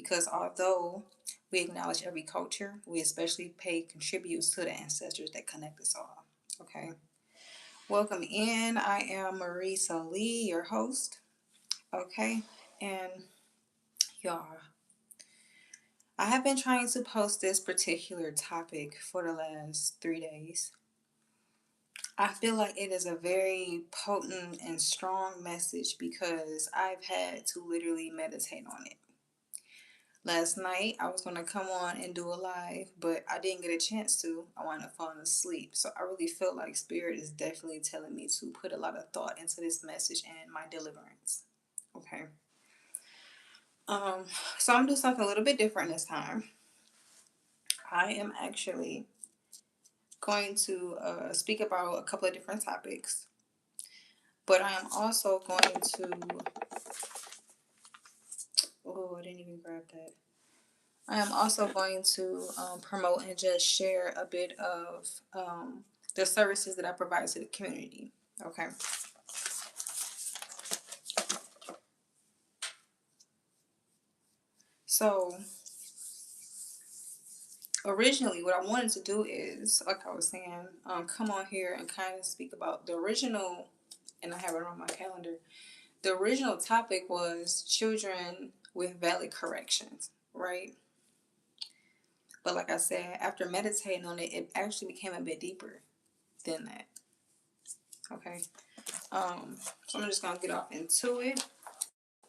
because although we acknowledge every culture, we especially pay contributes to the ancestors that connect us all. Okay. Welcome in. I am MarieSoulii, your host. Okay. And y'all, I have been trying to post this particular topic for the last 3 days. I feel like it is a very potent and strong message because I've had to literally meditate on it. Last night, I was going to come on and do a live, but I didn't get a chance to. I wound up falling asleep. So I really feel like Spirit is definitely telling me to put a lot of thought into this message and my deliverance. Okay. So I'm going to do something a little bit different this time. I am actually going to speak about a couple of different topics, but I am also going to. Oh, I didn't even grab that. I am also going to promote and just share a bit of the services that I provide to the community. Okay. So originally what I wanted to do is, like I was saying, come on here and kind of speak about the original, and I have it on my calendar. The original topic was children with valid corrections, right? But like I said, after meditating on it, it actually became a bit deeper than that. Okay. So I'm just gonna get off into it.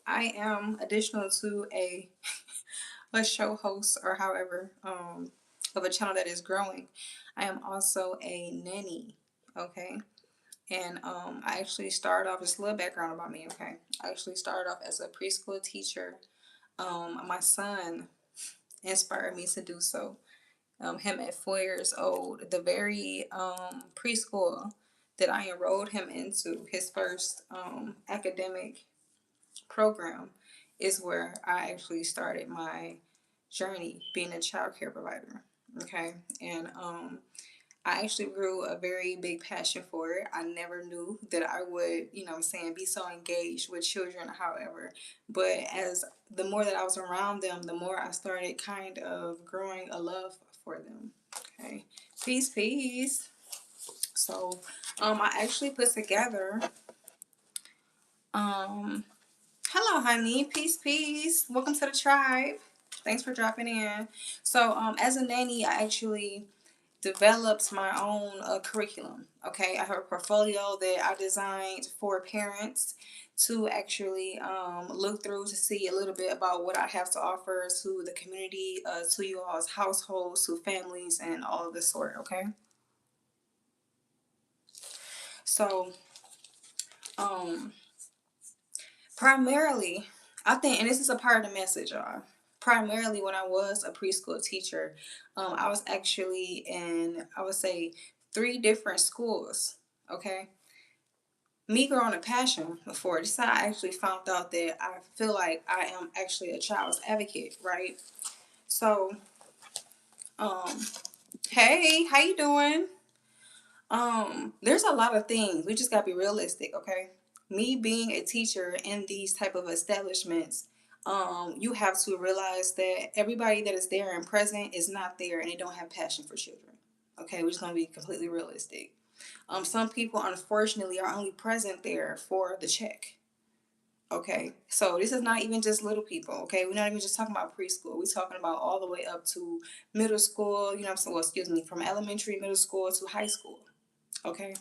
I am additional to a show host or however of a channel that is growing. I am also a nanny. Okay. And I actually started off, just a little background about me. Okay. I actually started off as a preschool teacher. My son inspired me to do so. Him at 4 years old, the very preschool that I enrolled him into, his first academic program, is where I actually started my journey being a child care provider. Okay. And I actually grew a very big passion for it. I never knew that I would, be so engaged with children, however. But as the more that I was around them, the more I started kind of growing a love for them. Okay. Peace, peace. So I actually put together hello honey, peace, peace. Welcome to the tribe. Thanks for dropping in. So as a nanny, I actually developed my own curriculum. Okay, I have a portfolio that I designed for parents to actually look through to see a little bit about what I have to offer to the community, to you all's households, to families, and all of this sort. Okay, so primarily, I think, and this is a part of the message, y'all. Primarily, when I was a preschool teacher, I was actually in, I would say, 3 different schools. Okay, me growing a passion for this, I actually found out that I feel like I am actually a child's advocate, right? So, hey, how you doing? There's a lot of things. We just gotta be realistic, okay? Me being a teacher in these type of establishments, you have to realize that everybody that is there and present is not there and they don't have passion for children. Okay, we're just gonna be completely realistic. Some people unfortunately are only present there for the check. Okay, so this is not even just little people. Okay, we're not even just talking about preschool. We're talking about all the way up to middle school. You know what I'm saying? Well, excuse me, from elementary, middle school to high school. Okay,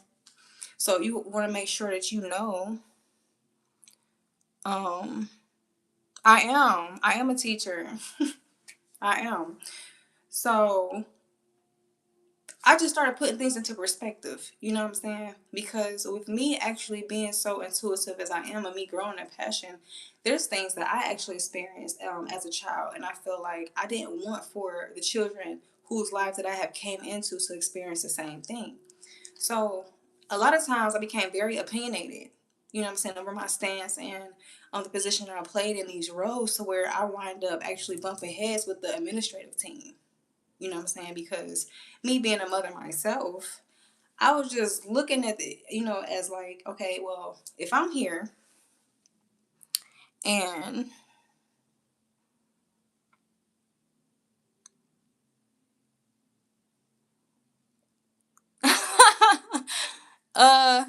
so you want to make sure that you know. Um, I am a teacher. I am. So I just started putting things into perspective. You know what I'm saying? Because with me actually being so intuitive as I am, and me growing a passion, there's things that I actually experienced as a child, and I feel like I didn't want for the children whose lives that I have came into to experience the same thing. So a lot of times I became very opinionated, you know what I'm saying, over my stance and on the position that I played in these roles, to where I wind up actually bumping heads with the administrative team. You know what I'm saying? Because me being a mother myself, I was just looking at it, as like, okay, well, if I'm here and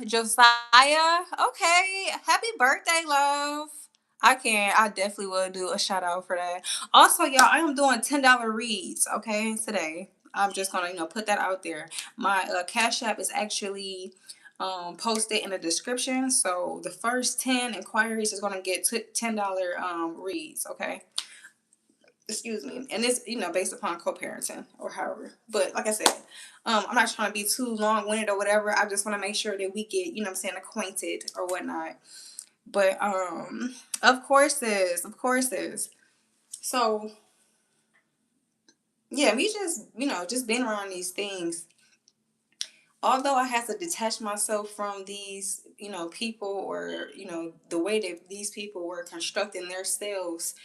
Josiah. Okay. Happy birthday, love. I definitely will do a shout out for that. Also, y'all, I am doing $10 reads, okay, today. I'm just gonna, put that out there. My Cash App is actually posted in the description. So the first 10 inquiries is gonna get $10 reads, okay? Excuse me. And it's, based upon co-parenting or however. But like I said, I'm not trying to be too long-winded or whatever. I just want to make sure that we get, acquainted or whatnot. But of course is. So yeah, me just, just being around these things. Although I have to detach myself from these, people, or, the way that these people were constructing themselves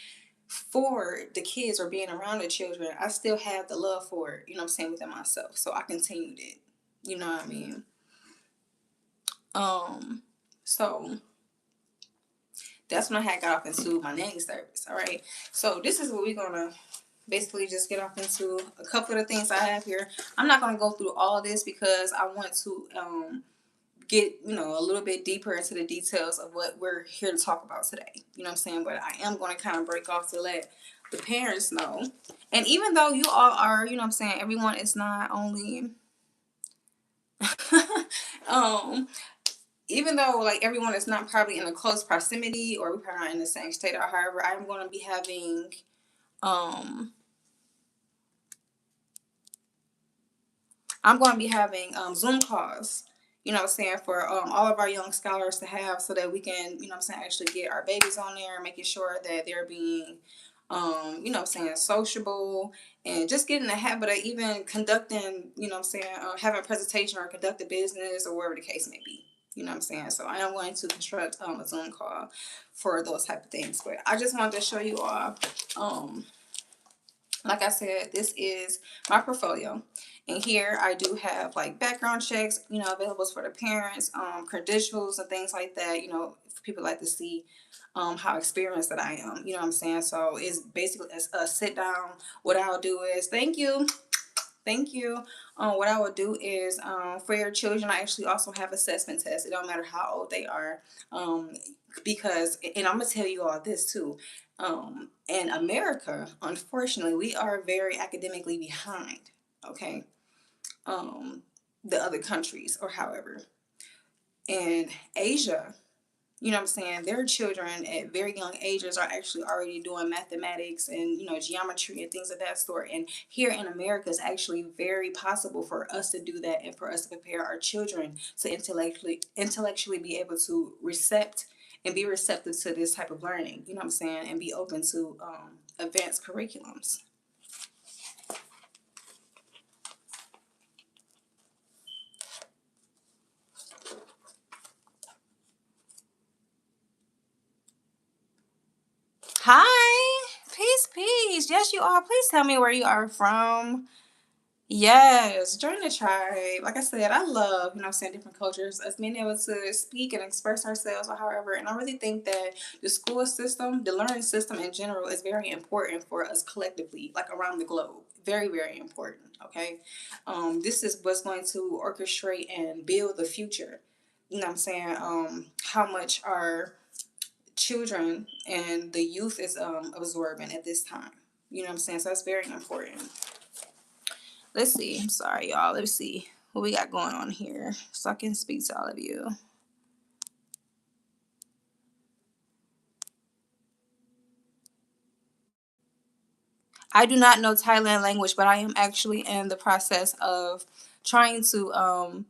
for the kids or being around the children, I still have the love for it, within myself. So I continued it. You know what I mean? So that's when I had got off into my nanny service. All right. So this is what we're gonna basically just get off into a couple of the things I have here. I'm not gonna go through all of this because I want to get, a little bit deeper into the details of what we're here to talk about today. You know what I'm saying? But I am going to kind of break off to let the parents know. And even though you all are, everyone is not only even though like everyone is not probably in a close proximity, or we're probably not in the same state, or however, I'm going to be having Zoom calls, for all of our young scholars to have, so that we can, actually get our babies on there, making sure that they're being, sociable, and just getting the habit of even conducting, having a presentation or conduct a business or whatever the case may be. You know what I'm saying? So I am going to construct a Zoom call for those type of things. But I just wanted to show you all, like I said, this is my portfolio. And here I do have like background checks, available for the parents, credentials and things like that, if people like to see how experienced that I am. You know what I'm saying? So it's basically a sit down. What I'll do is, thank you. Thank you. What I would do is, for your children, I actually also have assessment tests. It don't matter how old they are, because, and I'm gonna tell you all this too. In America, unfortunately, we are very academically behind. Okay, the other countries, or however, in Asia, their children at very young ages are actually already doing mathematics and, geometry and things of that sort. And here in America, it's actually very possible for us to do that, and for us to prepare our children to intellectually be able to be receptive to this type of learning, and be open to advanced curriculums. Hi, peace, peace. Yes, you are. Please tell me where you are from. Yes, join the tribe. Like I said, I love, different cultures, us being able to speak and express ourselves, or however. And I really think that the school system, the learning system in general, is very important for us collectively, like around the globe. Very, very important. Okay. This is what's going to orchestrate and build the future. You know what I'm saying? How much our children and the youth is absorbing at this time. You know what I'm saying? So that's very important. Let's see. I'm sorry, y'all. Let's see what we got going on here so I can speak to all of you. I do not know Thailand language, but I am actually in the process of trying to,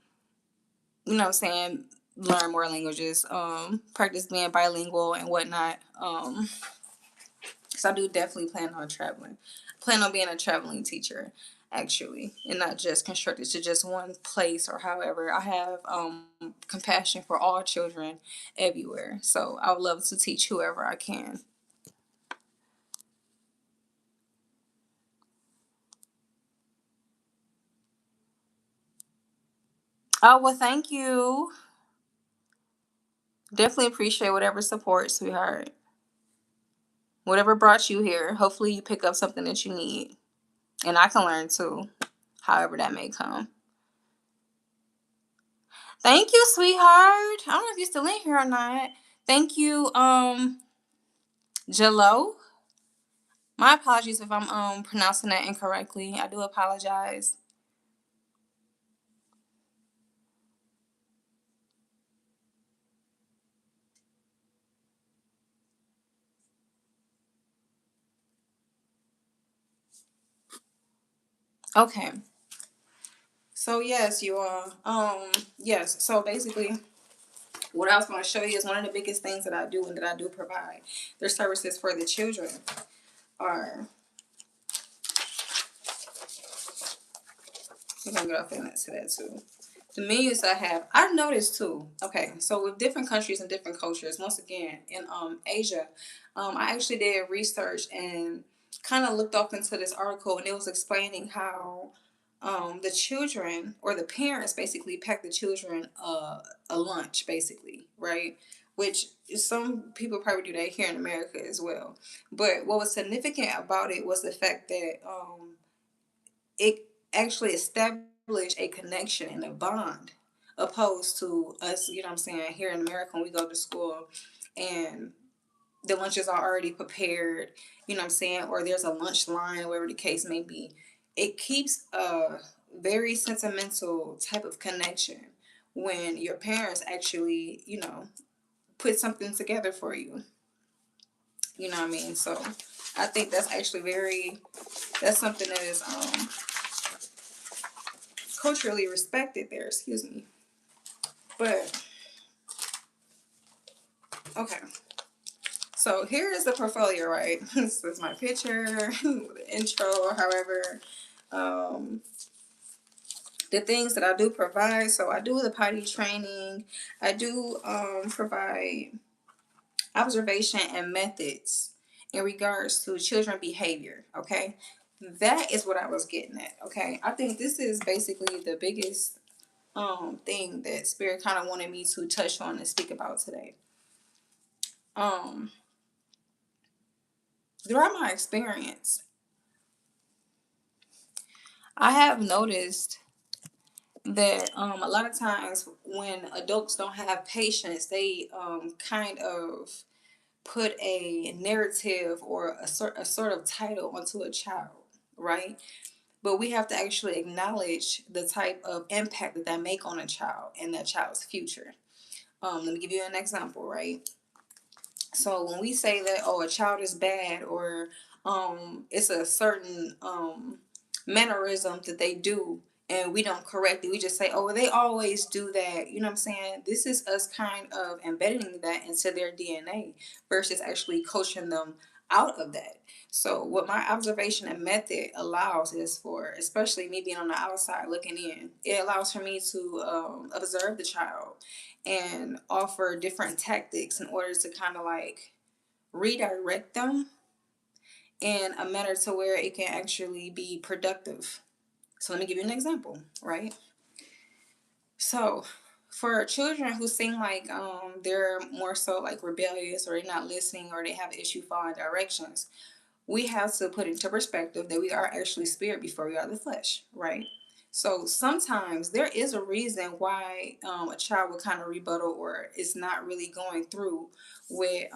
learn more languages, practice being bilingual and whatnot. So I do definitely plan on traveling. Plan on being a traveling teacher, actually, and not just constructed to just one place or however. I have compassion for all children everywhere. So I would love to teach whoever I can. Oh, well, thank you. Definitely appreciate whatever support, sweetheart. Whatever brought you here. Hopefully you pick up something that you need. And I can learn too, however that may come. Thank you, sweetheart. I don't know if you're still in here or not. Thank you, Jello. My apologies if I'm pronouncing that incorrectly. I do apologize. Okay. So yes, you are. Yes. So basically, what I was going to show you is one of the biggest things that I do and that I do provide. Their services for the children are. We're gonna get off into that too. The menus I have, I've noticed too. Okay, so with different countries and different cultures, once again in Asia, I actually did research and kind of looked off into this article, and it was explaining how the children or the parents basically pack the children a lunch, basically, right? Which some people probably do that here in America as well. But what was significant about it was the fact that it actually established a connection and a bond opposed to us, you know what I'm saying, here in America when we go to school and the lunches are already prepared, you know what I'm saying, or there's a lunch line, whatever the case may be. It keeps a very sentimental type of connection when your parents actually, put something together for you. You know what I mean? So I think that's actually that's something that is culturally respected there, excuse me. But okay, so here is the portfolio, right? This is my picture, the intro, however, um, the things that I do provide. So I do the potty training. I do provide observation and methods in regards to children behavior. Okay, that is what I was getting at. Okay, I think this is basically the biggest thing that Spirit kind of wanted me to touch on and speak about today. Um, Throughout my experience, I have noticed that a lot of times when adults don't have patience, they kind of put a narrative or a sort of title onto a child, right? But we have to actually acknowledge the type of impact that make on a child and that child's future. Let me give you an example, right? So when we say that, oh, a child is bad, or it's a certain mannerism that they do and we don't correct it, we just say, oh, they always do that. You know what I'm saying? This is us kind of embedding that into their DNA versus actually coaching them out of that. So what my observation and method allows is for, especially me being on the outside looking in, it allows for me to observe the child and offer different tactics in order to kind of like redirect them in a manner to where it can actually be productive. So let me give you an example, right? So for children who seem like they're more so like rebellious, or they're not listening, or they have an issue following directions, we have to put into perspective that we are actually spirit before we are the flesh, right? So sometimes there is a reason why a child will kind of rebuttal or is not really going through with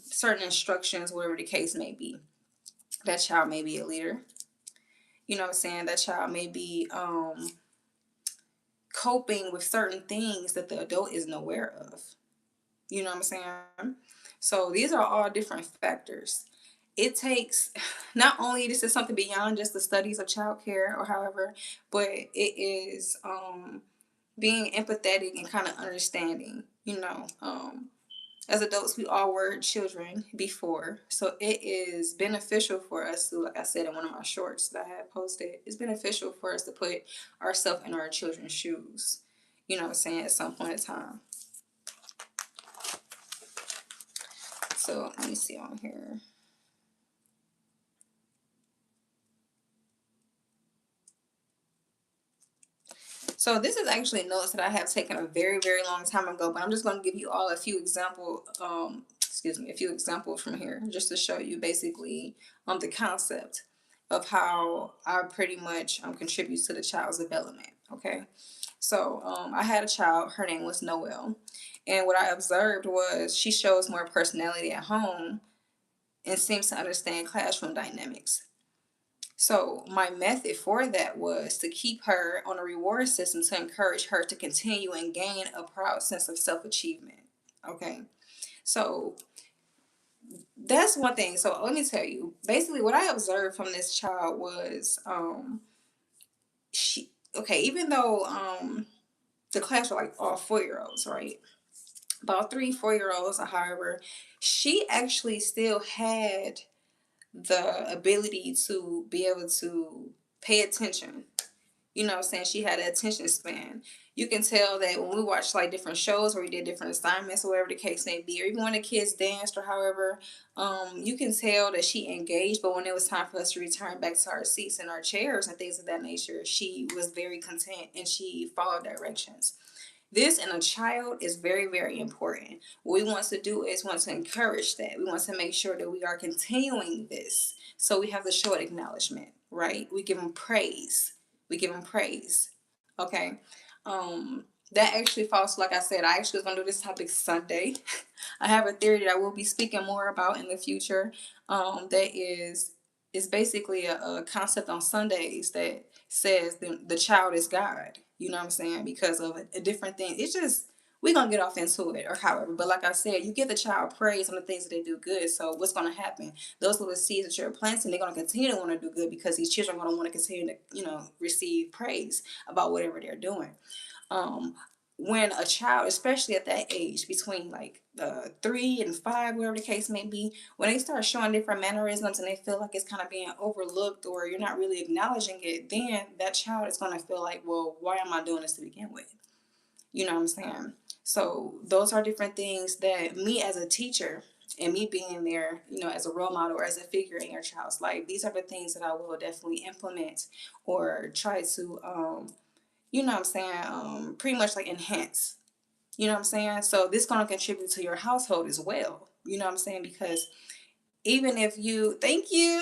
certain instructions, whatever the case may be. That child may be a leader. You know what I'm saying? That child may be coping with certain things that the adult isn't aware of. You know what I'm saying? So these are all different factors. It takes, not only this is something beyond just the studies of childcare or however, but it is being empathetic and kind of understanding. As adults, we all were children before, so it is beneficial for us to, like I said in one of my shorts that I had posted, it's beneficial for us to put ourselves in our children's shoes. You know what I'm saying? At some point in time. So let me see on here. So this is actually notes that I have taken a very, very long time ago, but I'm just going to give you all a few a few examples from here, just to show you basically the concept of how I pretty much contribute to the child's development. Okay. So I had a child. Her name was Noelle. And what I observed was she shows more personality at home and seems to understand classroom dynamics. So my method for that was to keep her on a reward system to encourage her to continue and gain a proud sense of self-achievement. Okay. So that's one thing. So let me tell you, basically what I observed from this child was she okay, even though the class were like all 4 year olds, right? About 3, 4 year olds or however, she actually still had the ability to be able to pay attention. You know what I'm saying? She had an attention span. You can tell that when we watched like different shows where we did different assignments or whatever the case may be, or even when the kids danced or however, you can tell that she engaged. But when it was time for us to return back to our seats and our chairs and things of that nature, she was very content and she followed directions. This in a child is very, very important. What we want to do is want to encourage that. We want to make sure that we are continuing this. So we have to show it acknowledgement, right? We give them praise. We give them praise. Okay. That actually falls, like I said, I actually was going to do this topic Sunday. I have a theory that I will be speaking more about in the future. That is basically a concept on Sundays that says the child is God. You know what I'm saying? Because of a different thing. It's just, we're going to get off into it or however. But like I said, you give the child praise on the things that they do good. So what's going to happen? Those little seeds that you're planting, they're going to continue to want to do good because these children are going to want to continue to, receive praise about whatever they're doing. Um, when a child, especially at that age, between like 3 and 5, whatever the case may be, when they start showing different mannerisms and they feel like it's kind of being overlooked or you're not really acknowledging it, then that child is going to feel like, well, why am I doing this to begin with? You know what I'm saying? So those are different things that me as a teacher and me being there, as a role model or as a figure in your child's life, these are the things that I will definitely implement or try to you know what I'm saying, pretty much like enhance. You know what I'm saying? So this gonna contribute to your household as well. You know what I'm saying? Because even if you thank you,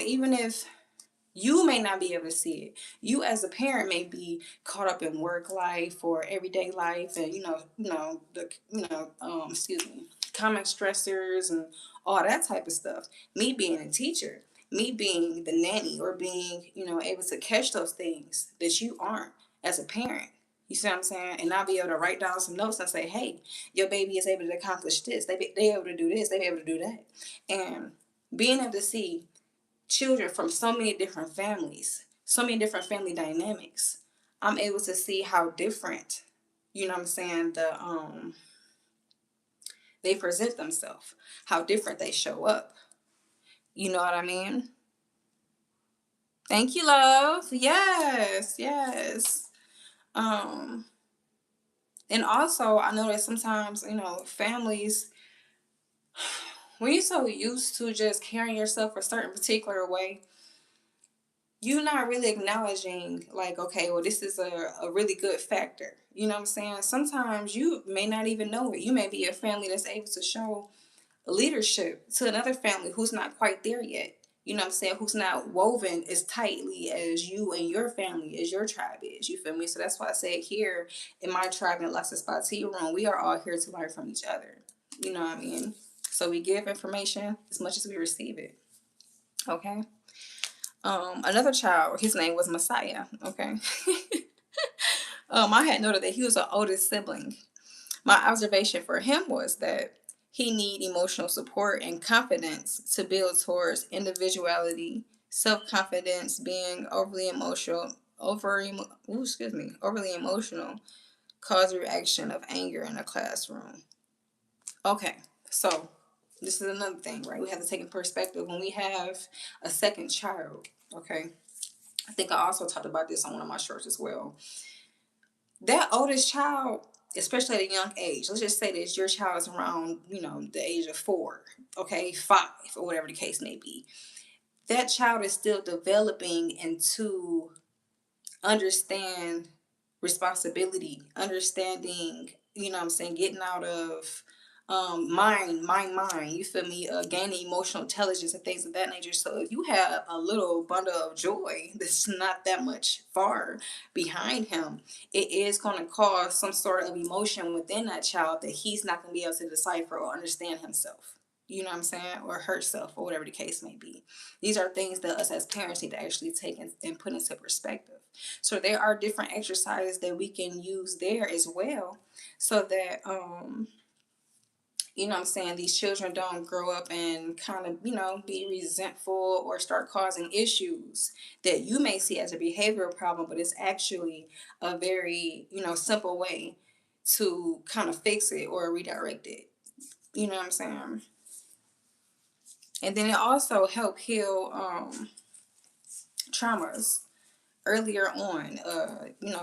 even if you may not be able to see it, you as a parent may be caught up in work life or everyday life and excuse me, common stressors and all that type of stuff. Me being a teacher, me being the nanny or being, able to catch those things that you aren't as a parent. You see what I'm saying? And I'll be able to write down some notes and say, hey, your baby is able to accomplish this. They able to do this. They able to do that. And being able to see children from so many different families, so many different family dynamics, I'm able to see how different, you know what I'm saying, they present themselves, how different they show up. You know what I mean? Thank you, love. Yes, yes. Um, and also I know that sometimes, families, when you're so used to just carrying yourself a certain particular way, you're not really acknowledging like, okay, well, this is a really good factor. You know what I'm saying? Sometimes you may not even know it. You may be a family that's able to show leadership to another family who's not quite there yet. You know what I'm saying? Who's not woven as tightly as you and your family, as your tribe is. You feel me? So that's why I say here in my tribe in Lots of Spot Tea Room, we are all here to learn from each other. You know what I mean? So we give information as much as we receive it. Okay? Another child, his name was Messiah. Okay. I had noted that he was the oldest sibling. My observation for him was that he need emotional support and confidence to build towards individuality, self-confidence, being overly emotional, cause a reaction of anger in a classroom. Okay, so this is another thing, right? We have to take in perspective when we have a second child. Okay, I think I also talked about this on one of my shorts as well. That oldest child, especially at a young age, let's just say that your child is around, the age of 4, okay, 5, or whatever the case may be. That child is still developing into understand responsibility, understanding, getting out of mind, you feel me, gaining emotional intelligence and things of that nature. So if you have a little bundle of joy that's not that much far behind him, it is going to cause some sort of emotion within that child that he's not going to be able to decipher or understand himself. You know what I'm saying? Or herself, or whatever the case may be. These are things that us as parents need to actually take and put into perspective. So there are different exercises that we can use there as well, so that you know what I'm saying, these children don't grow up and kind of, be resentful or start causing issues that you may see as a behavioral problem, but it's actually a very, simple way to kind of fix it or redirect it. You know what I'm saying? And then it also help heal traumas earlier on,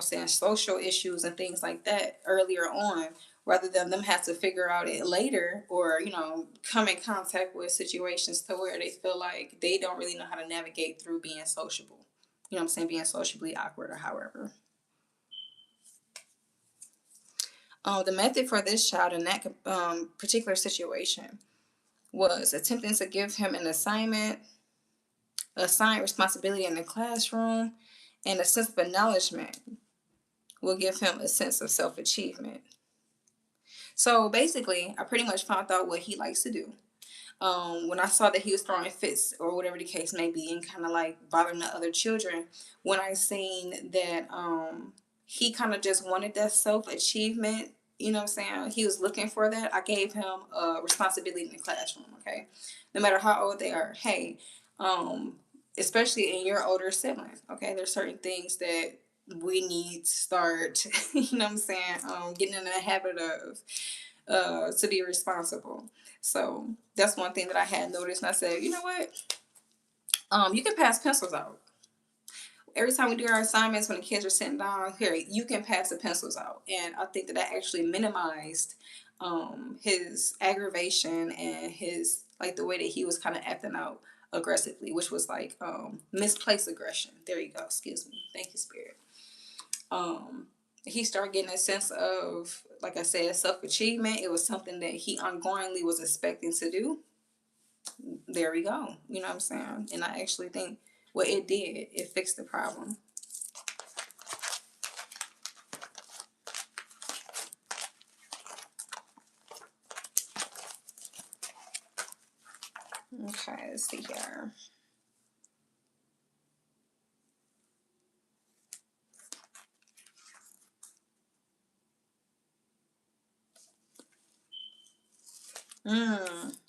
saying social issues and things like that earlier on, rather than them have to figure out it later, or, come in contact with situations to where they feel like they don't really know how to navigate through being sociable. You know what I'm saying? Being socially awkward or however. The method for this child in that particular situation was attempting to give him an assignment, assign responsibility in the classroom, and a sense of acknowledgement will give him a sense of self-achievement. So basically, I pretty much found out what he likes to do. When I saw that he was throwing fits or whatever the case may be and kind of like bothering the other children, when I seen that he kind of just wanted that self-achievement, you know what I'm saying? He was looking for that. I gave him a responsibility in the classroom, okay? No matter how old they are. Hey, especially in your older sibling, okay? There's certain things that we need to start, you know what I'm saying, getting in the habit of to be responsible. So that's one thing that I had noticed, and I said, you know what, you can pass pencils out. Every time we do our assignments, when the kids are sitting down here, you can pass the pencils out. And I think that actually minimized his aggravation and his, like, the way that he was kind of acting out aggressively, which was like misplaced aggression. There you go. Excuse me. Thank you, Spirit. He started getting a sense of, like I said, self-achievement. It was something that he ongoingly was expecting to do. There we go. You know what I'm saying? And I actually think what it did, it fixed the problem. Okay, let's see here.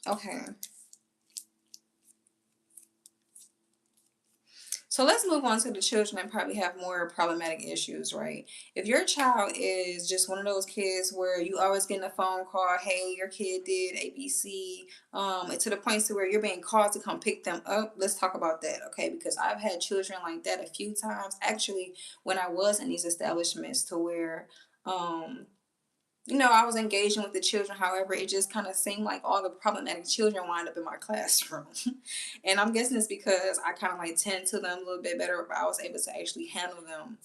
Okay. So let's move on to the children that probably have more problematic issues, right? If your child is just one of those kids where you always getting a phone call, hey, your kid did ABC, and to the point to where you're being called to come pick them up, let's talk about that, okay? Because I've had children like that a few times, actually, when I was in these establishments, to where I was engaging with the children. However, it just kind of seemed like all the problematic children wind up in my classroom. And I'm guessing it's because I kind of like tend to them a little bit better, but I was able to actually handle them,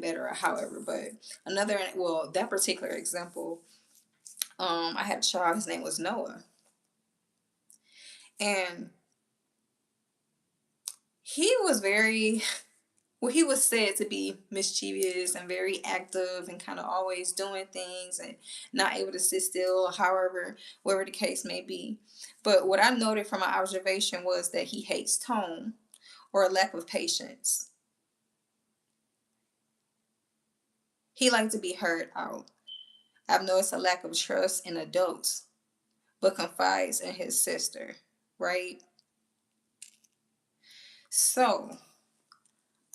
better or however. But that particular example, I had a child, his name was Noah. And he was he was said to be mischievous and very active and kind of always doing things and not able to sit still, however, whatever the case may be. But what I noted from my observation was that he hates tone or a lack of patience. He liked to be heard out. I've noticed a lack of trust in adults, but confides in his sister, right? So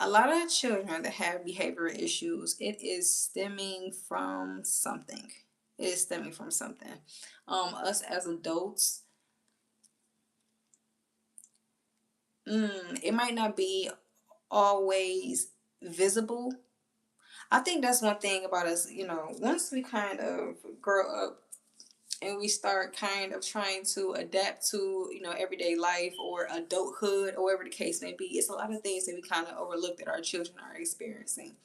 a lot of children that have behavioral issues, it is stemming from something. It is stemming from something. Us as adults, it might not be always visible. I think that's one thing about us, once we kind of grow up and we start kind of trying to adapt to, everyday life or adulthood or whatever the case may be, it's a lot of things that we kind of overlook that our children are experiencing.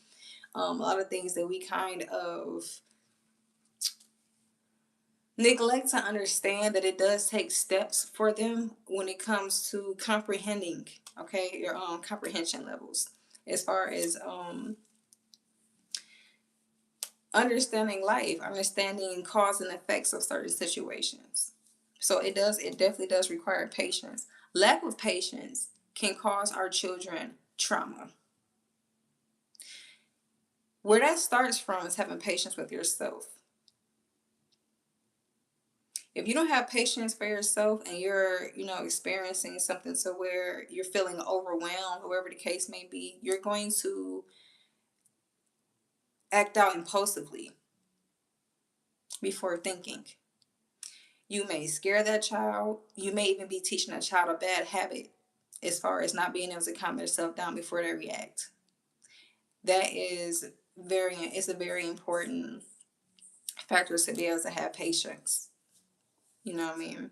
A lot of things that we kind of neglect to understand that it does take steps for them when it comes to comprehending, okay, your comprehension levels, as far as understanding life, understanding cause and effects of certain situations. So it definitely does require patience. Lack of patience can cause our children trauma. Where that starts from is having patience with yourself. If you don't have patience for yourself and you're, experiencing something to where you're feeling overwhelmed, whatever the case may be, you're going to act out impulsively before thinking. You may scare that child. You may even be teaching that child a bad habit as far as not being able to calm themselves down before they react. That is it's a very important factor to be able to have patience. You know what I mean?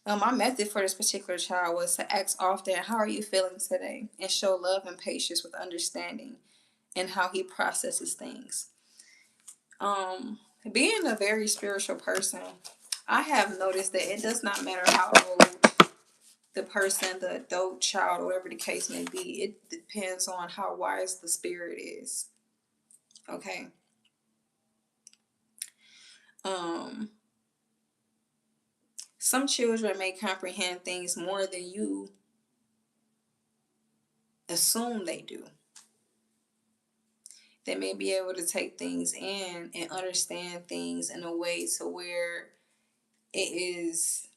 My method for this particular child was to ask often, "How are you feeling today?" and show love and patience with understanding and how he processes things. Being a very spiritual person, I have noticed that it does not matter how old the person, the adult, child, or whatever the case may be. It depends on how wise the spirit is. Okay. Um, some children may comprehend things more than you assume they do. They may be able to take things in and understand things in a way to where it is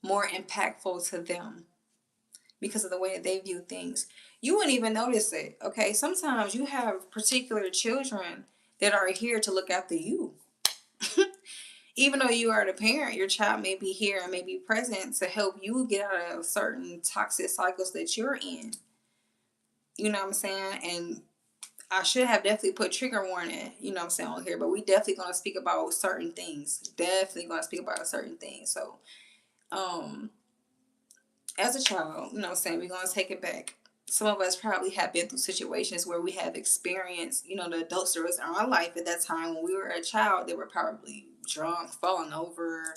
more impactful to them because of the way that they view things. You wouldn't even notice it. Okay. Sometimes you have particular children that are here to look after you. Even though you are the parent, your child may be here and may be present to help you get out of certain toxic cycles that you're in. You know what I'm saying? And I should have definitely put trigger warning, on here, but we definitely gonna speak about certain things. Definitely gonna speak about certain things. So, as a child, we're gonna take it back. Some of us probably have been through situations where we have experienced, the adult stories in our life at that time when we were a child. They were probably drunk, falling over,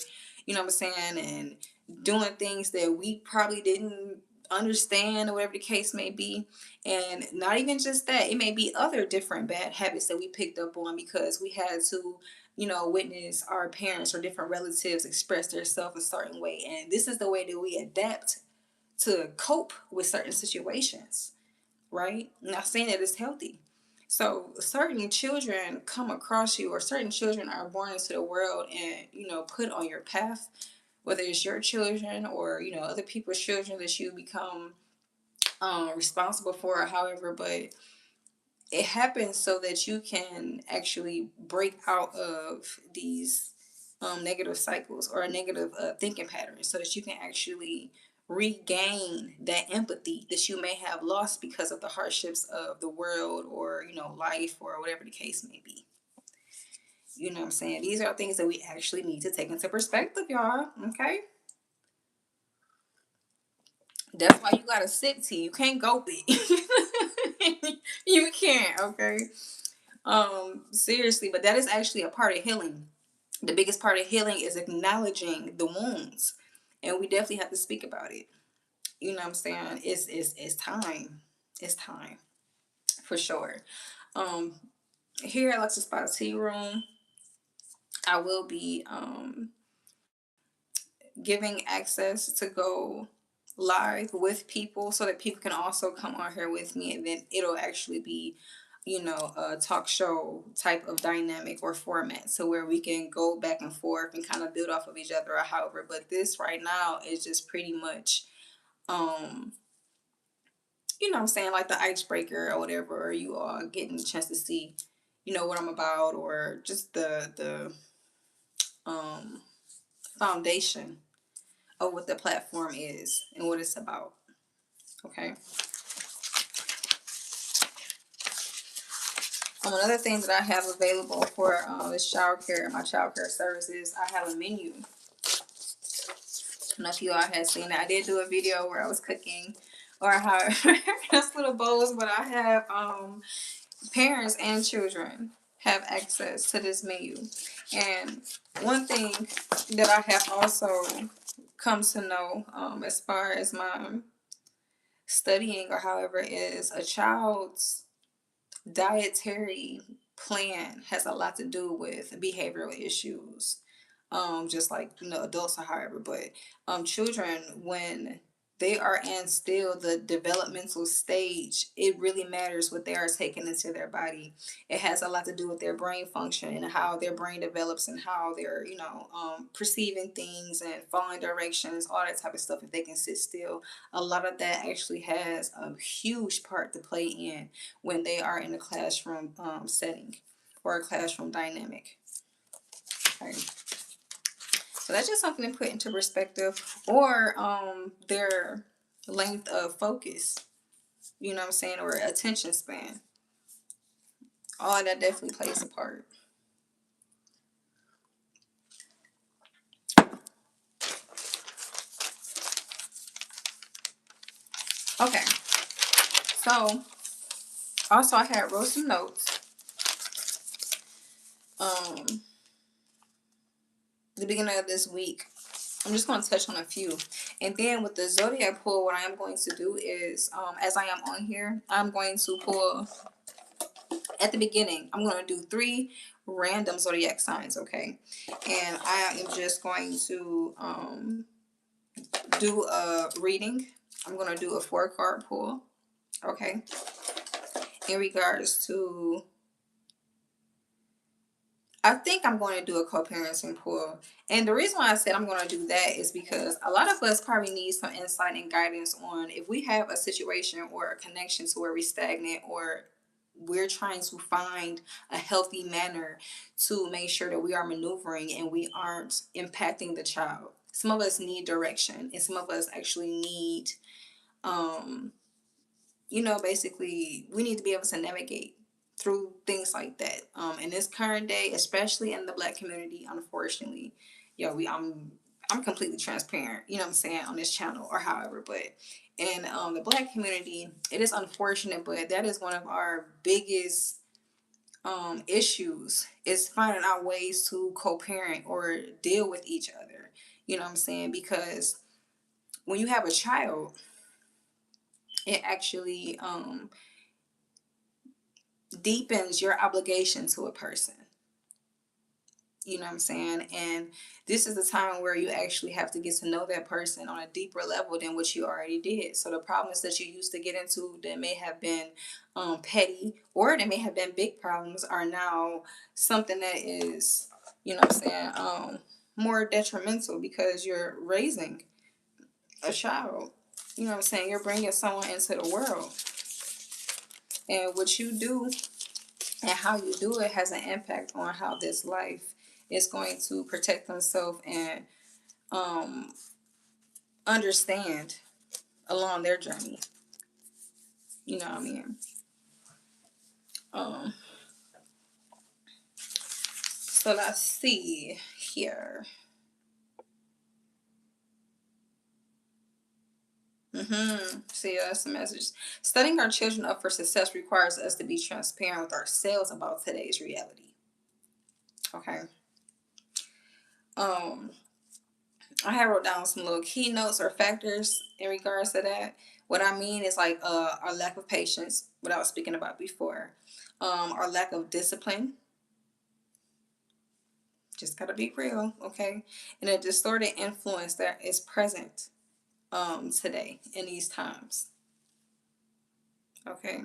and doing things that we probably didn't understand or whatever the case may be. And not even just that, it may be other different bad habits that we picked up on because we had to witness our parents or different relatives express themselves a certain way. And this is the way that we adapt to cope with certain situations, right? I'm not saying that it's healthy. So certain children come across you, or certain children are born into the world and, put on your path, whether it's your children or, other people's children that you become responsible for, or however, but it happens so that you can actually break out of these negative cycles or negative thinking patterns, so that you can actually regain that empathy that you may have lost because of the hardships of the world, or life, or whatever the case may be. You know what I'm saying? These are things that we actually need to take into perspective, y'all. Okay. That's why you gotta sip tea. You can't go big. You can't. Okay. Seriously, but that is actually a part of healing. The biggest part of healing is acknowledging the wounds, and we definitely have to speak about it. You know what I'm saying? It's time. It's time for sure. Um, Here at Alexis Spot Tea Room, I will be giving access to go live with people so that people can also come on here with me, and then it'll actually be a talk show type of dynamic or format, so where we can go back and forth and kind of build off of each other or however. But this right now is just pretty much what I'm saying, like the icebreaker or whatever, or you all getting a chance to see what I'm about, or just the foundation of what the platform is and what it's about. Okay. Another thing that I have available for this my child care services, I have a menu. I don't know if you all had seen that. I did do a video where I was cooking or however. That's little bowls, but I have parents and children have access to this menu. And one thing that I have also come to know, as far as my studying or however, is a child's dietary plan has a lot to do with behavioral issues, just like, adults or however. But children, when they are in still the developmental stage, it really matters what they are taking into their body. It has a lot to do with their brain function and how their brain develops and how they're, perceiving things and following directions, all that type of stuff. If they can sit still, a lot of that actually has a huge part to play in when they are in a classroom setting or a classroom dynamic. Okay. So that's just something to put into perspective, or their length of focus, you know what I'm saying, or attention span. All of that definitely plays a part. Okay, so also I had wrote some notes. The beginning of this week, I'm just going to touch on a few. And then with the Zodiac pull, what I am going to do is, as I am on here, I'm going to pull at the beginning. I'm going to do 3 random Zodiac signs, okay? And I am just going to do a reading. I'm going to do a 4-card pull, okay? In regards to, I think I'm going to do a co-parenting pull. And the reason why I said I'm going to do that is because a lot of us probably need some insight and guidance on if we have a situation or a connection to where we stagnant, or we're trying to find a healthy manner to make sure that we are maneuvering and we aren't impacting the child. Some of us need direction, and some of us actually need, basically, we need to be able to navigate through things like that. In this current day, especially in the Black community, unfortunately, I'm completely transparent, you know what I'm saying, on this channel or however. But in the Black community, it is unfortunate, but that is one of our biggest issues, is finding out ways to co-parent or deal with each other. You know what I'm saying? Because when you have a child, it actually deepens your obligation to a person. You know what I'm saying? And this is the time where you actually have to get to know that person on a deeper level than what you already did. So the problems that you used to get into that may have been petty, or they may have been big problems, are now something that is, you know what I'm saying, more detrimental, because you're raising a child. You know what I'm saying? You're bringing someone into the world. And what you do and how you do it has an impact on how this life is going to protect themselves and understand along their journey. You know what I mean? Um, so let's see here. See, that's the message. Setting our children up for success requires us to be transparent with ourselves about today's reality. Okay. I have wrote down some little keynotes or factors in regards to that. What I mean is like our lack of patience, what I was speaking about before, our lack of discipline. Just gotta be real, okay? And a distorted influence that is present today in these times. Okay.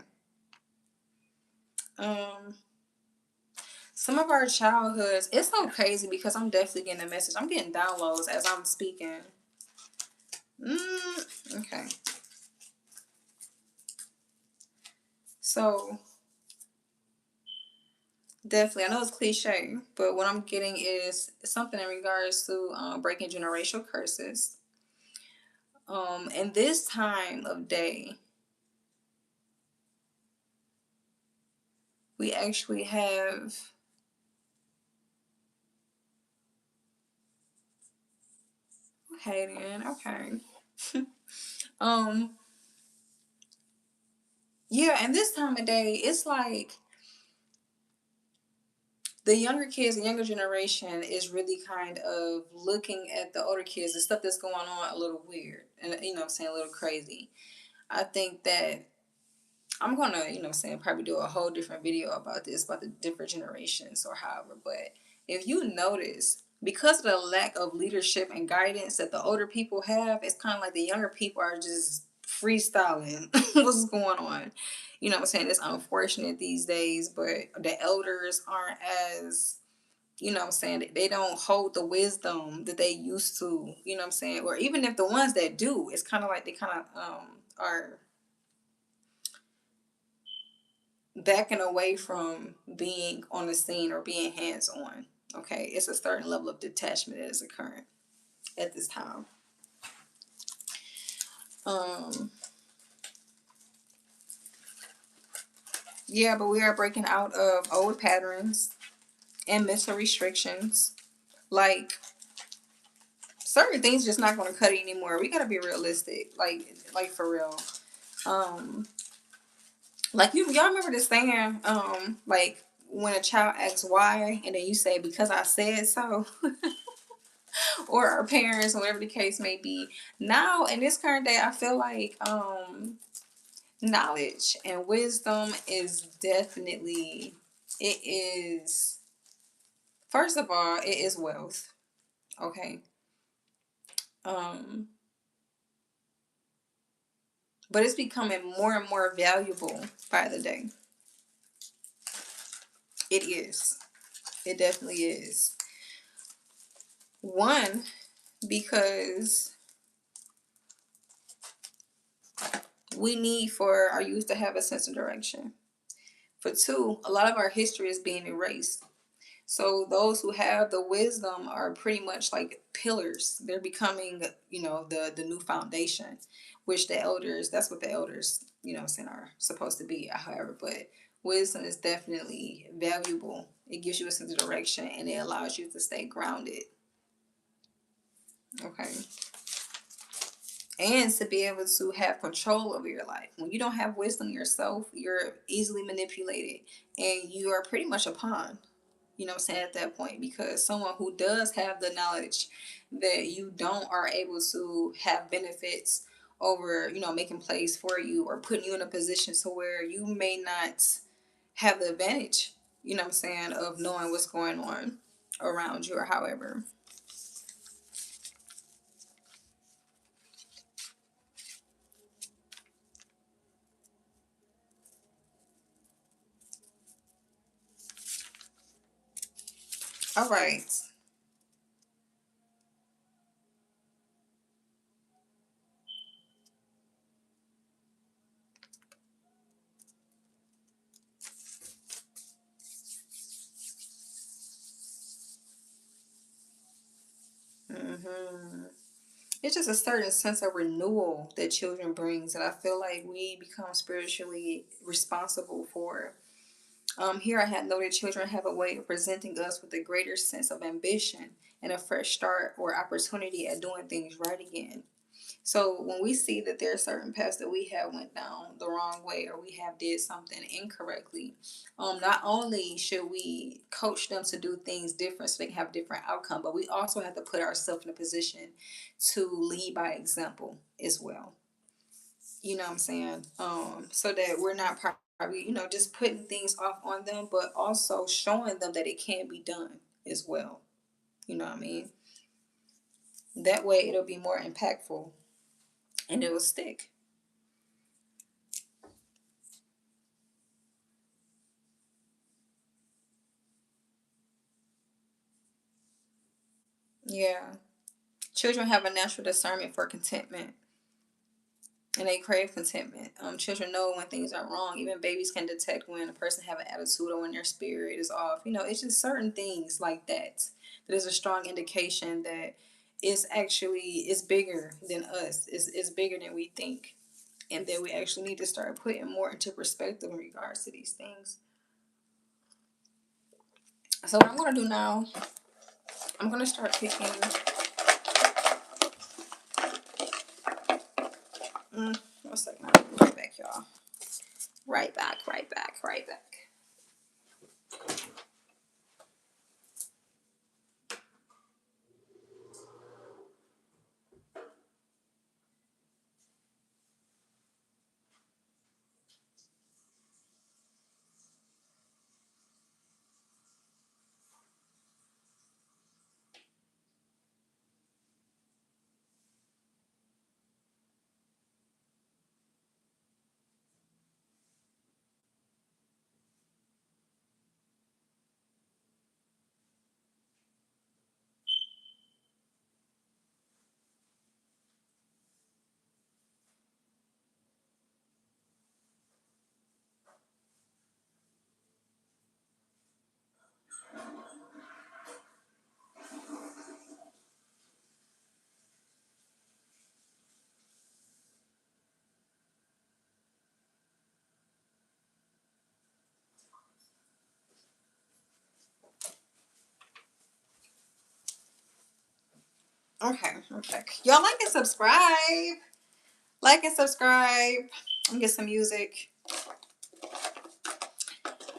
Um, some of our childhoods, it's so crazy because I'm definitely getting a message. I'm getting downloads as I'm speaking. Okay. So definitely, I know it's cliche, but what I'm getting is something in regards to breaking generational curses. In this time of day, we actually have, okay then, okay. Yeah, and this time of day, it's like the younger kids, the younger generation is really kind of looking at the older kids, the stuff that's going on, a little weird and, you know what I'm saying, a little crazy. I think that I'm gonna, you know what I'm saying, probably do a whole different video about this, about the different generations or however. But if you notice, because of the lack of leadership and guidance that the older people have, it's kind of like the younger people are just freestyling what's going on. You know what I'm saying? It's unfortunate these days, but the elders aren't as, you know what I'm saying, they don't hold the wisdom that they used to, you know what I'm saying? Or even if the ones that do, it's kind of like they kind of are backing away from being on the scene or being hands on. Okay, it's a certain level of detachment that is occurring at this time. Um, yeah, but we are breaking out of old patterns and mental restrictions. Like certain things just not going to cut it anymore. We got to be realistic. Like for real. Um, like y'all remember this saying? Like when a child asks why, and then you say because I said so. Or our parents, or whatever the case may be. Now, in this current day, I feel like knowledge and wisdom is definitely, it is, first of all, it is wealth. Okay. Um, but it's becoming more and more valuable by the day. It is. It definitely is. One, because we need for our youth to have a sense of direction. For two, a lot of our history is being erased. So those who have the wisdom are pretty much like pillars. They're becoming, you know, the new foundation, which the elders, that's what the elders, you know, are supposed to be, however. But wisdom is definitely valuable. It gives you a sense of direction and it allows you to stay grounded. Okay. And to be able to have control over your life. When you don't have wisdom yourself, you're easily manipulated and you are pretty much a pawn, you know what I'm saying, at that point, because someone who does have the knowledge that you don't are able to have benefits over, you know, making plays for you or putting you in a position to where you may not have the advantage, you know what I'm saying, of knowing what's going on around you or however. All right. Mm-hmm. It's just a certain sense of renewal that children brings that I feel like we become spiritually responsible for. Here I have noted children have a way of presenting us with a greater sense of ambition and a fresh start or opportunity at doing things right again. So when we see that there are certain paths that we have went down the wrong way or we have did something incorrectly, not only should we coach them to do things different so they can have a different outcome, but we also have to put ourselves in a position to lead by example as well. You know what I'm saying? So that we're not probably, you know, just putting things off on them, but also showing them that it can be done as well. You know what I mean? That way it'll be more impactful and it will stick. Yeah. Children have a natural discernment for contentment and they crave contentment. Children know when things are wrong. Even babies can detect when a person have an attitude or when their spirit is off. You know, it's just certain things like that that is a strong indication that it's bigger than us. It's bigger than we think, and that we actually need to start putting more into perspective in regards to these things. So what I'm gonna do now, I'm gonna start picking. One second, I'll be right back, y'all. Right back, right back, right back. Okay, okay. Y'all like and subscribe. Like and subscribe. Get some music.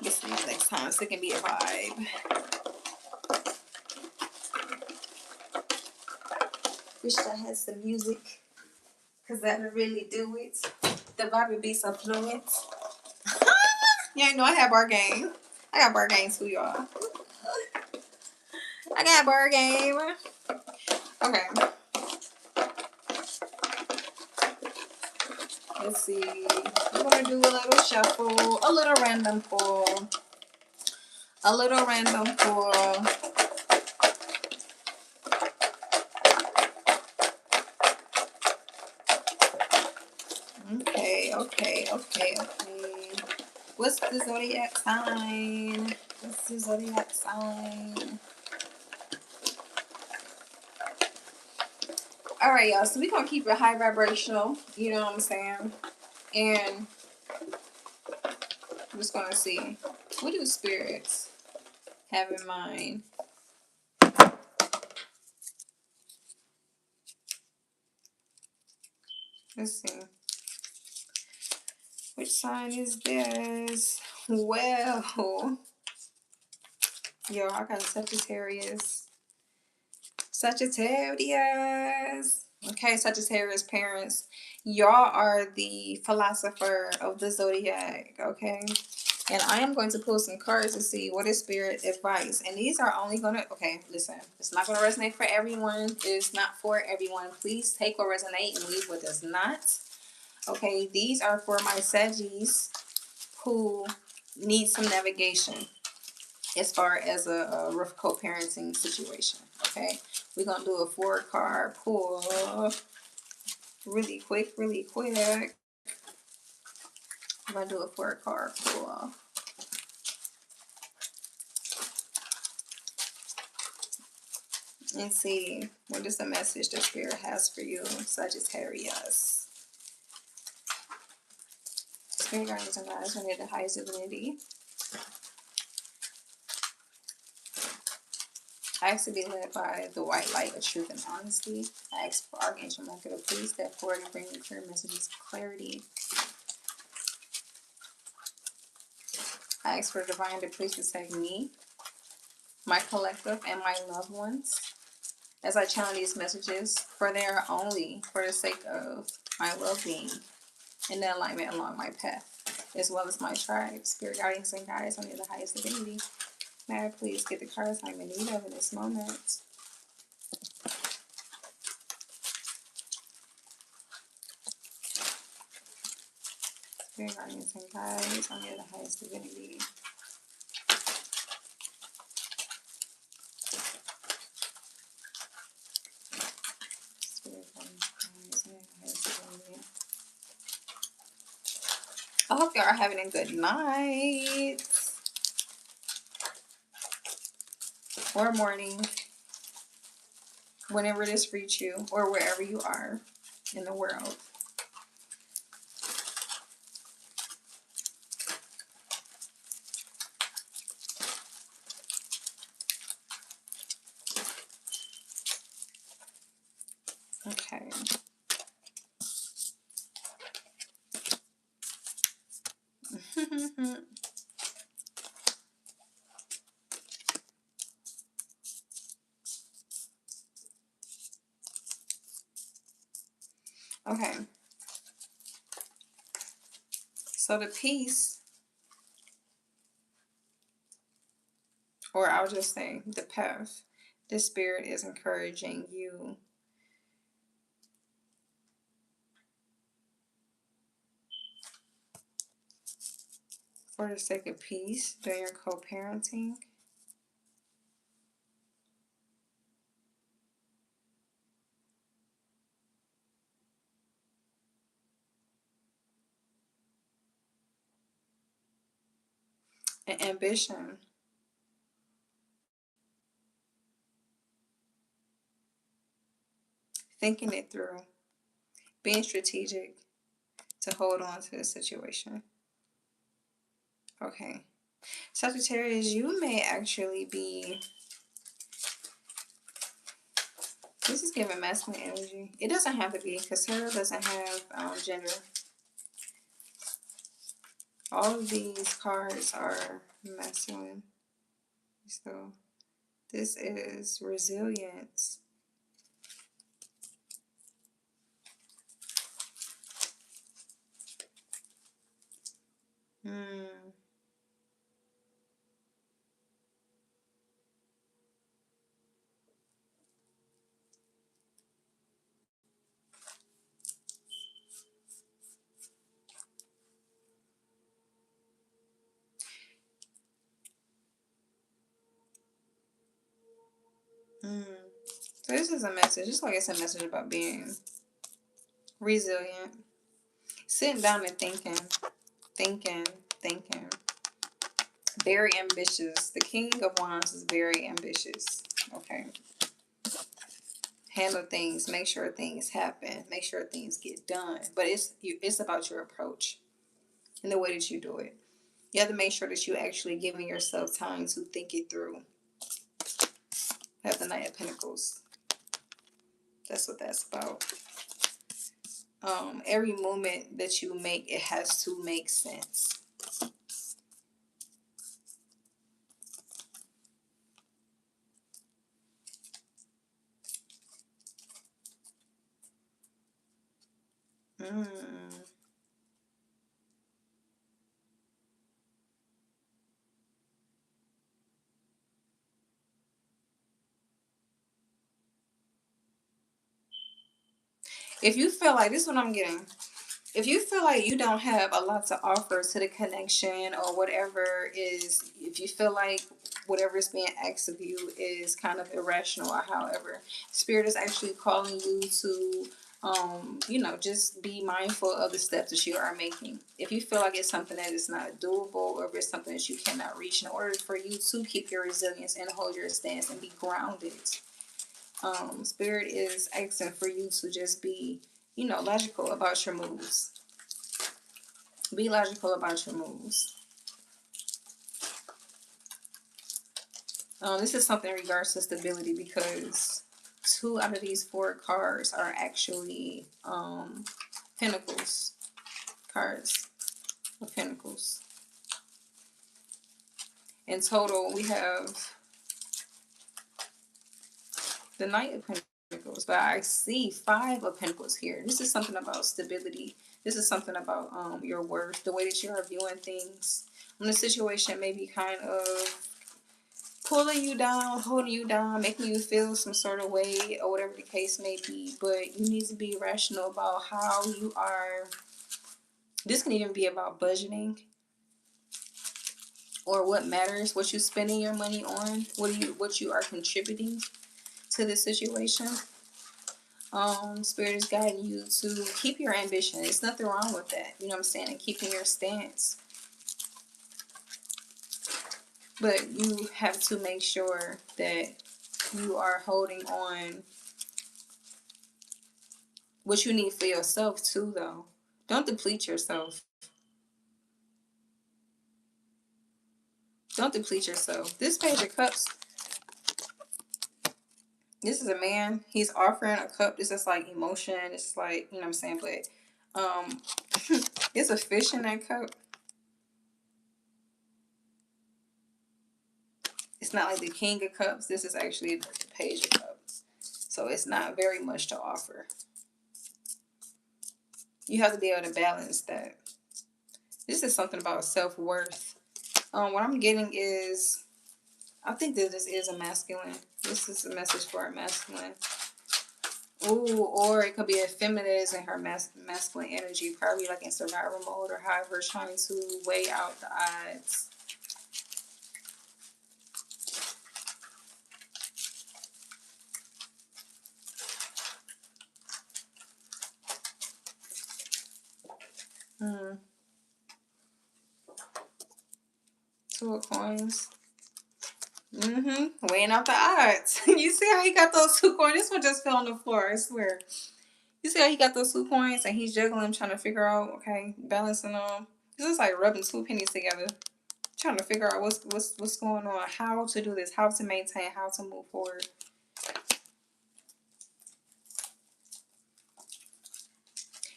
Get some music next time so it can be a vibe. Wish I had some music. Because that would really do it. The vibe would be so fluent. Yeah, know I have bar game. I got bar game too, y'all. I got bar game. Okay. Let's see. I'm going to do a little shuffle. A little random pull. A little random pull. Okay, okay, okay, okay. What's the zodiac sign? What's the zodiac sign? All right, y'all. So we're going to keep it high vibrational. You know what I'm saying? And I'm just going to see. What do spirits have in mind? Let's see. Which sign is this? Well, yo, I got Sagittarius. Sagittarius. Okay, Sagittarius parents. Y'all are the philosopher of the zodiac, okay? And I am going to pull some cards to see what is spirit advice. And these are only going to, okay, listen. It's not going to resonate for everyone. It's not for everyone. Please take what resonates and leave what does not. Okay, these are for my Saggies who need some navigation as far as a rough co-parenting situation. Okay, we're gonna do a 4-card pull really quick. I'm gonna do a 4-card pull. And see what is the message the spirit has for you, Sagittarius. Spirit guardians and guides are near the highest divinity. I ask to be led by the white light of truth and honesty. I ask for Archangel Michael to please step forward and bring me clear messages of clarity. I ask for divine to please protect me, my collective, and my loved ones as I channel these messages, for they are only for the sake of my well-being and the alignment along my path, as well as my tribe. Spirit guardians and guides under the highest divinity, may I please get the cards I'm in need of in this moment. Spirit guardians and guides under the highest divinity. Spirit guardians and guides under the highest divinity. I hope y'all are having a good night or morning, whenever this reaches you, or wherever you are in the world. Okay. Okay. So the peace, or I'll just say the path, the spirit is encouraging you for the sake of peace during your co-parenting. And ambition. Thinking it through. Being strategic to hold on to the situation. Okay. Sagittarius, you may actually be, this is giving masculine energy. It doesn't have to be, because tarot doesn't have gender. All of these cards are masculine. So this is resilience. Hmm. Hmm. So this is a message, just like it's a message about being resilient. Sitting down and thinking, thinking, thinking. Very ambitious. The King of Wands is very ambitious. Okay. Handle things, make sure things happen, make sure things get done. But it's about your approach and the way that you do it. You have to make sure that you actually giving yourself time to think it through. Have the Knight of Pentacles. That's what that's about. Every movement that you make, it has to make sense. Mm. If you feel like, this is what I'm getting. If you feel like you don't have a lot to offer to the connection or whatever is, if you feel like whatever is being asked of you is kind of irrational or however, Spirit is actually calling you to, just be mindful of the steps that you are making. If you feel like it's something that is not doable or if it's something that you cannot reach, in order for you to keep your resilience and hold your stance and be grounded, Spirit is asking for you to just be, logical about your moves. Be logical about your moves. This is something in regards to stability, because 2 out of these 4 cards are actually Pentacles. Cards of Pentacles. In total, we have the Knight of Pentacles, but I see 5 of Pentacles here. This is something about stability. This is something about your worth, the way that you are viewing things. When the situation may be kind of pulling you down, holding you down, making you feel some sort of way, or whatever the case may be. But you need to be rational about how you are. This can even be about budgeting, or what matters, what you're spending your money on, what you are contributing to this situation. Spirit is guiding you to keep your ambition. There's nothing wrong with that. You know what I'm saying? And keeping your stance. But you have to make sure that you are holding on what you need for yourself too, though. Don't deplete yourself. Don't deplete yourself. This Page of Cups, this is a man. He's offering a cup. This is like emotion. It's like, you know what I'm saying? But it's a fish in that cup. It's not like the King of Cups. This is actually the Page of Cups. So it's not very much to offer. You have to be able to balance that. This is something about self-worth. What I'm getting is, I think that this is a masculine. This is a message for a masculine. Ooh, or it could be a feminine in her masculine energy, probably like in survival mode or however, trying to weigh out the odds. Two of coins. Weighing out the odds. You see how he got those 2 coins? This one just fell on the floor, I swear. You see how he got those 2 coins and he's juggling, trying to figure out, okay, balancing them. This is like rubbing 2 pennies together. Trying to figure out what's going on, how to do this, how to maintain, how to move forward.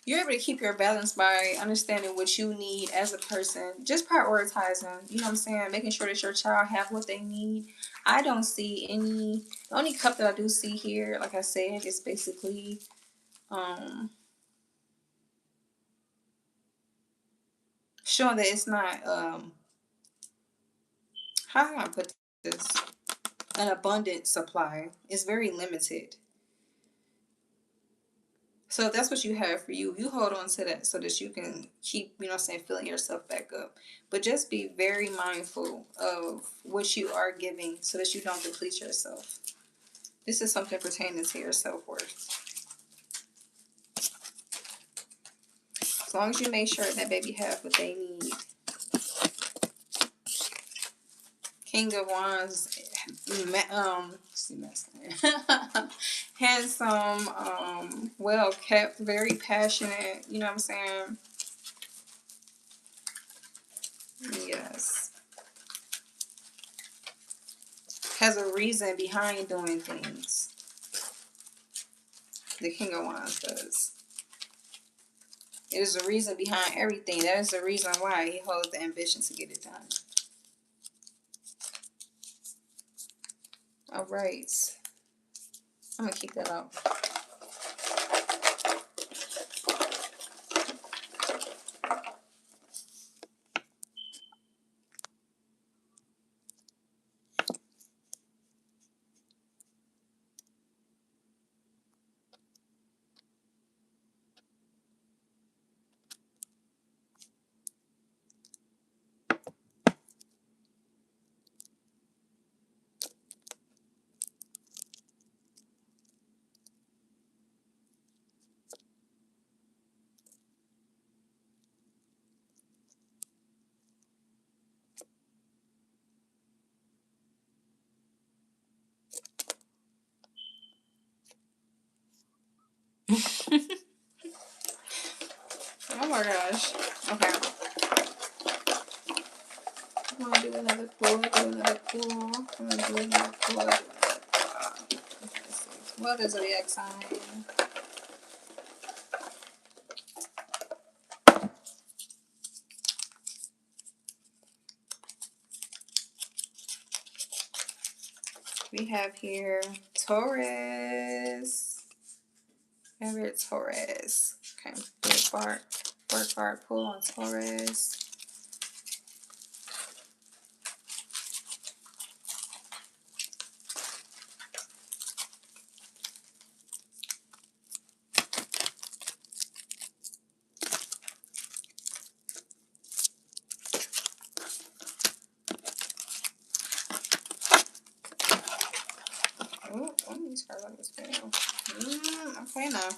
You're able to keep your balance by understanding what you need as a person. Just prioritizing, you know what I'm saying? Making sure that your child have what they need. I don't see any, the only cup that I do see here, like I said, is basically, showing that it's not, how can I put this? An abundant supply. It's very limited. So if that's what you have for you, you hold on to that so that you can keep, you know what I'm saying, filling yourself back up. But just be very mindful of what you are giving so that you don't deplete yourself. This is something pertaining to your self-worth. As long as you make sure that baby have what they need. King of Wands, handsome, well kept, very passionate, you know what I'm saying? Yes. Has a reason behind doing things. The King of Wands does. It is a reason behind everything. That is the reason why he holds the ambition to get it done. All right. I'm going to keep that out. Oh my gosh. Okay. I'm going to do another pull, I'm going to do another pull, What is Zodiac sign? We have here Taurus. Favorite Taurus. Okay, big bark. Work hard, pull on Taurus. Oh, one of these cards like this fail. Okay now.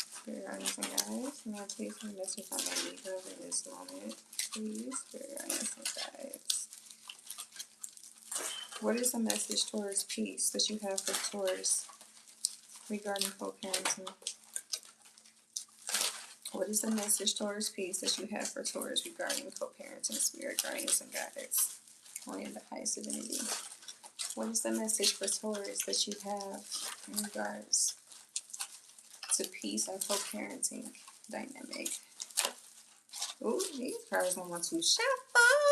Spirit guardians and guides. Now please send a message on my details in this moment. Please, spirit guardians and guides. What is the message towards peace that you have for Taurus regarding co-parenting? What is the message towards peace that you have for Taurus regarding co-parenting, spirit guardians and guides? Only in the highest divinity. What is the message for Taurus that you have in regards to peace and co-parenting dynamic? Ooh, these cards don't want to shuffle.